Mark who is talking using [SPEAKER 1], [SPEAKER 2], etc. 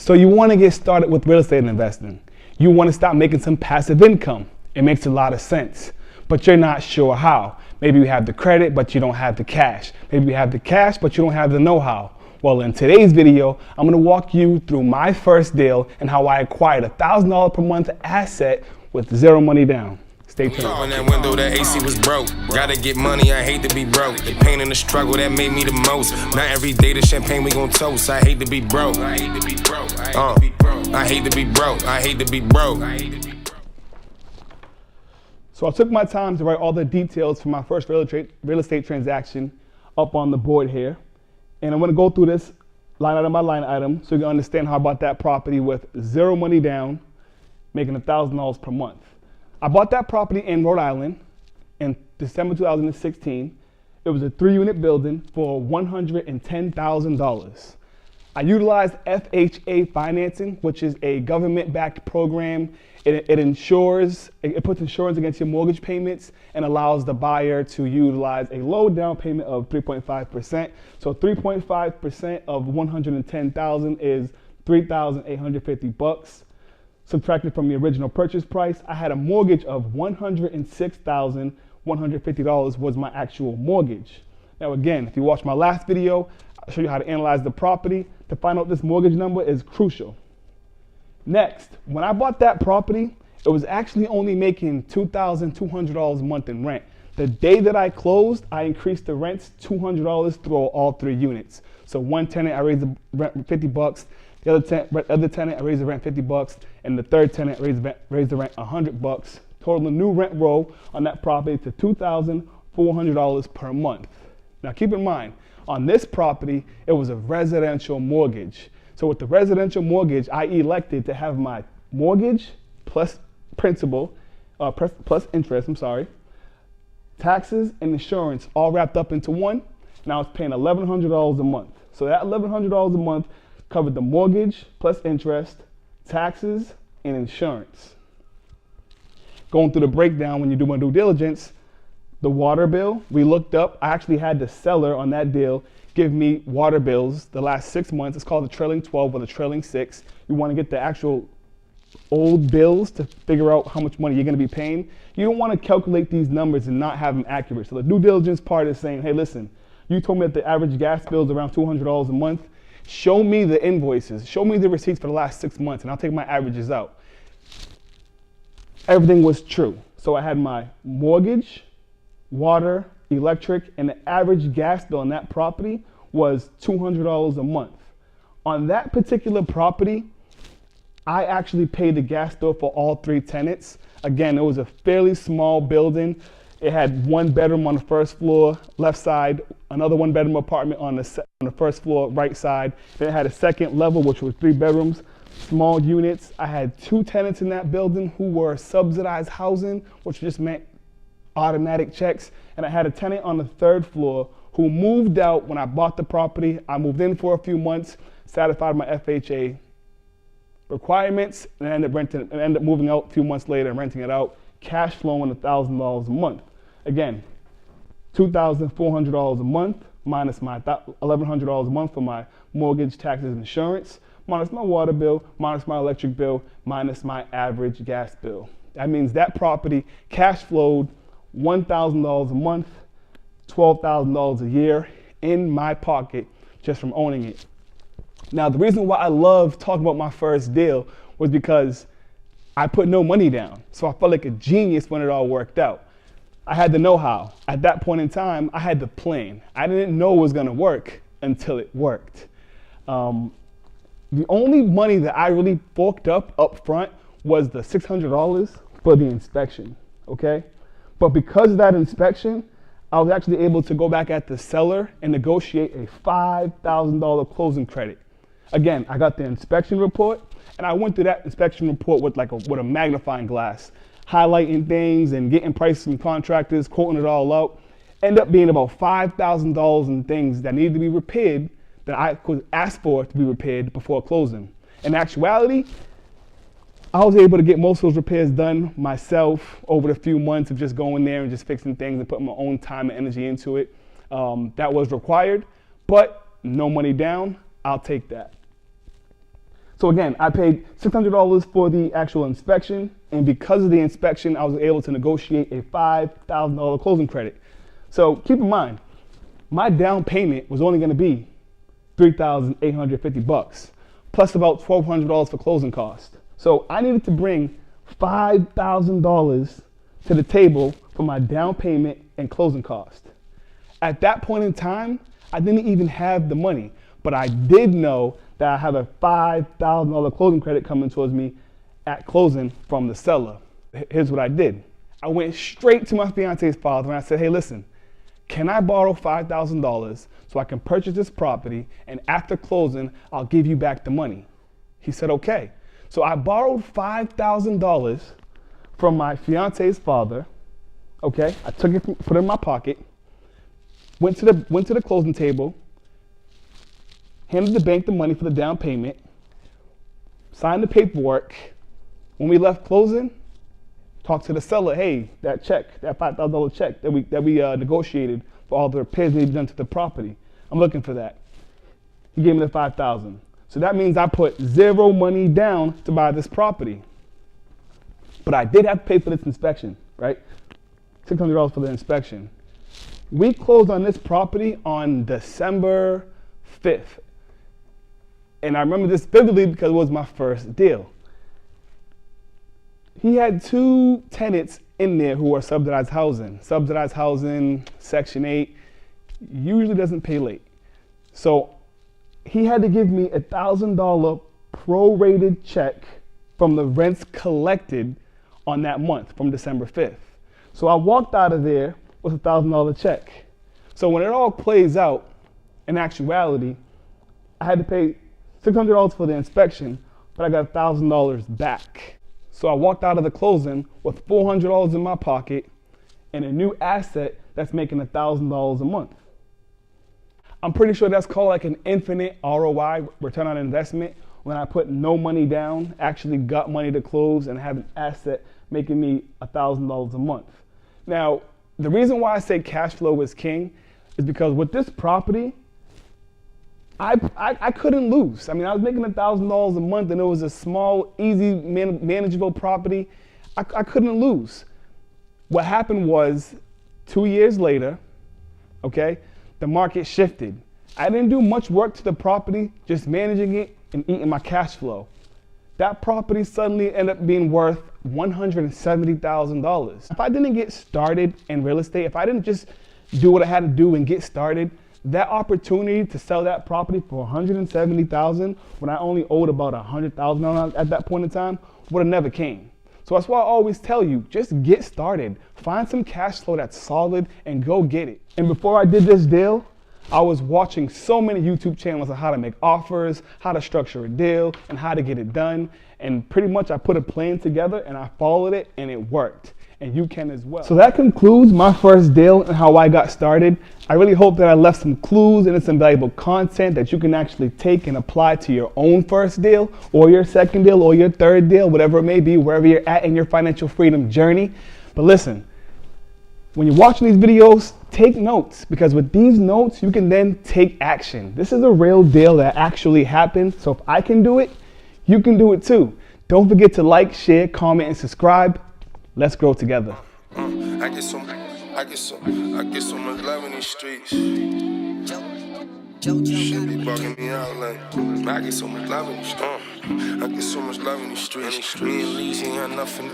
[SPEAKER 1] So you want to get started with real estate investing. You want to start making some passive income. It makes a lot of sense, but you're not sure how. Maybe you have the credit, but you don't have the cash. Maybe you have the cash, but you don't have the know-how. Well, in today's video, I'm going to walk you through my first deal and how I acquired a $1,000 per month asset with zero money down. Stay tuned.
[SPEAKER 2] When that window, that AC was broke. Gotta get money, I hate to be broke. The pain and the struggle that made me the most. Not every day the champagne we gon' toast. I hate to be broke. I hate to be broke. I hate to be broke. I hate to be broke. I hate to be broke.
[SPEAKER 1] So I took my time to write all the details for my first real estate transaction up on the board here. And I'm gonna go through this line item by line item so you can understand how I bought that property with zero money down, making $1,000 per month. I bought that property in Rhode Island in December 2016. It was a 3-unit building for $110,000. I utilized FHA financing, which is a government-backed program. It puts insurance against your mortgage payments and allows the buyer to utilize a low down payment of 3.5%. So 3.5% of $110,000 is $3,850. Subtracted from the original purchase price, I had a mortgage of $106,150 was my actual mortgage. Now again, if you watch my last video, I'll show you how to analyze the property. To find out this mortgage number is crucial. Next, when I bought that property, it was actually only making $2,200 a month in rent. The day that I closed, I increased the rents $200 through all 3 units. So one tenant, I raised the rent $50. The other tenant, I raised the rent $50, and the third tenant raised the rent $100. Total the new rent roll on that property to $2,400 per month. Now keep in mind, on this property, it was a residential mortgage. So with the residential mortgage, I elected to have my mortgage plus principal, plus interest, taxes and insurance all wrapped up into one. Now I was paying $1,100 a month. So that $1,100 a month covered the mortgage plus interest, taxes, and insurance. Going through the breakdown when you do my due diligence, the water bill, we looked up. I actually had the seller on that deal give me water bills the last 6 months. It's called the trailing 12 or the trailing 6. You want to get the actual old bills to figure out how much money you're going to be paying. You don't want to calculate these numbers and not have them accurate. So the due diligence part is saying, hey, listen, you told me that the average gas bill is around $200 a month. Show me the invoices. Show me the receipts for the last 6 months, and I'll take my averages out. Everything was true. So I had my mortgage, water, electric, and the average gas bill on that property was $200 a month. On that particular property, I actually paid the gas bill for all 3 tenants. Again, it was a fairly small building. It had 1 bedroom on the first floor, left side, another 1-bedroom apartment on the first floor, right side. Then it had a second level, which was 3 bedrooms, small units. I had 2 tenants in that building who were subsidized housing, which just meant automatic checks. And I had a tenant on the 3rd floor who moved out when I bought the property. I moved in for a few months, satisfied my FHA requirements, and ended up moving out a few months later and renting it out, cash flowing $1,000 a month. Again, $2,400 a month minus my $1,100 a month for my mortgage, taxes, and insurance, minus my water bill, minus my electric bill, minus my average gas bill. That means that property cash flowed $1,000 a month, $12,000 a year in my pocket just from owning it. Now, the reason why I love talking about my first deal was because I put no money down. So I felt like a genius when it all worked out. I had the know-how. At that point in time, I had the plan. I didn't know it was gonna work until it worked. The only money that I really forked up front was the $600 for the inspection, okay? But because of that inspection, I was actually able to go back at the seller and negotiate a $5,000 closing credit. Again, I got the inspection report, and I went through that inspection report with a magnifying glass, highlighting things and getting prices from contractors, quoting it all out. Ended up being about $5,000 in things that needed to be repaired that I could ask for to be repaired before closing. In actuality, I was able to get most of those repairs done myself over the few months of just going there and just fixing things and putting my own time and energy into it. That was required, but no money down, I'll take that. So again, I paid $600 for the actual inspection, and because of the inspection, I was able to negotiate a $5,000 closing credit. So keep in mind, my down payment was only gonna be $3,850, plus about $1,200 for closing costs. So I needed to bring $5,000 to the table for my down payment and closing cost. At that point in time, I didn't even have the money, but I did know that I have a $5,000 closing credit coming towards me at closing from the seller. Here's what I did. I went straight to my fiance's father and I said, hey, listen, can I borrow $5,000 so I can purchase this property, and after closing, I'll give you back the money? He said, okay. So I borrowed $5,000 from my fiance's father, okay? I took it, put it in my pocket, went to the closing table, handed the bank the money for the down payment, signed the paperwork. When we left closing, talked to the seller, hey, that check, that $5,000 check that we negotiated for all the repairs needed done to the property, I'm looking for that. He gave me the $5,000. So that means I put zero money down to buy this property. But I did have to pay for this inspection, right? $600 for the inspection. We closed on this property on December 5th. And I remember this vividly because it was my first deal. He had two tenants in there who are subsidized housing. Subsidized housing, Section 8, usually doesn't pay late. So he had to give me a $1,000 prorated check from the rents collected on that month from December 5th. So I walked out of there with a $1,000 check. So when it all plays out, in actuality, I had to pay $600 for the inspection, but I got $1,000 back. So I walked out of the closing with $400 in my pocket and a new asset that's making $1,000 a month. I'm pretty sure that's called like an infinite ROI, return on investment, when I put no money down, actually got money to close, and have an asset making me $1,000 a month. Now, the reason why I say cash flow is king is because with this property, I couldn't lose. I mean, I was making $1,000 a month and it was a small, easy, manageable property. I couldn't lose. What happened was 2 years later, okay, the market shifted. I didn't do much work to the property, just managing it and eating my cash flow. That property suddenly ended up being worth $170,000. If I didn't get started in real estate, if I didn't just do what I had to do and get started, that opportunity to sell that property for $170,000 when I only owed about $100,000 at that point in time would have never came. So that's why I always tell you, just get started. Find some cash flow that's solid and go get it. And before I did this deal, I was watching so many YouTube channels on how to make offers, how to structure a deal, and how to get it done. And pretty much I put a plan together and I followed it and it worked. And you can as well. So that concludes my first deal and how I got started. I really hope that I left some clues and some valuable content that you can actually take and apply to your own first deal or your second deal or your third deal, whatever it may be, wherever you're at in your financial freedom journey. But listen, when you're watching these videos, take notes, because with these notes, you can then take action. This is a real deal that actually happened. So if I can do it, you can do it too. Don't forget to like, share, comment, and subscribe. Let's grow together.
[SPEAKER 2] I get so much love in these streets. Shit be bugging me out like I get so much love in these streets. I get so much love in these streets. Me and Leezy ain't got nothing.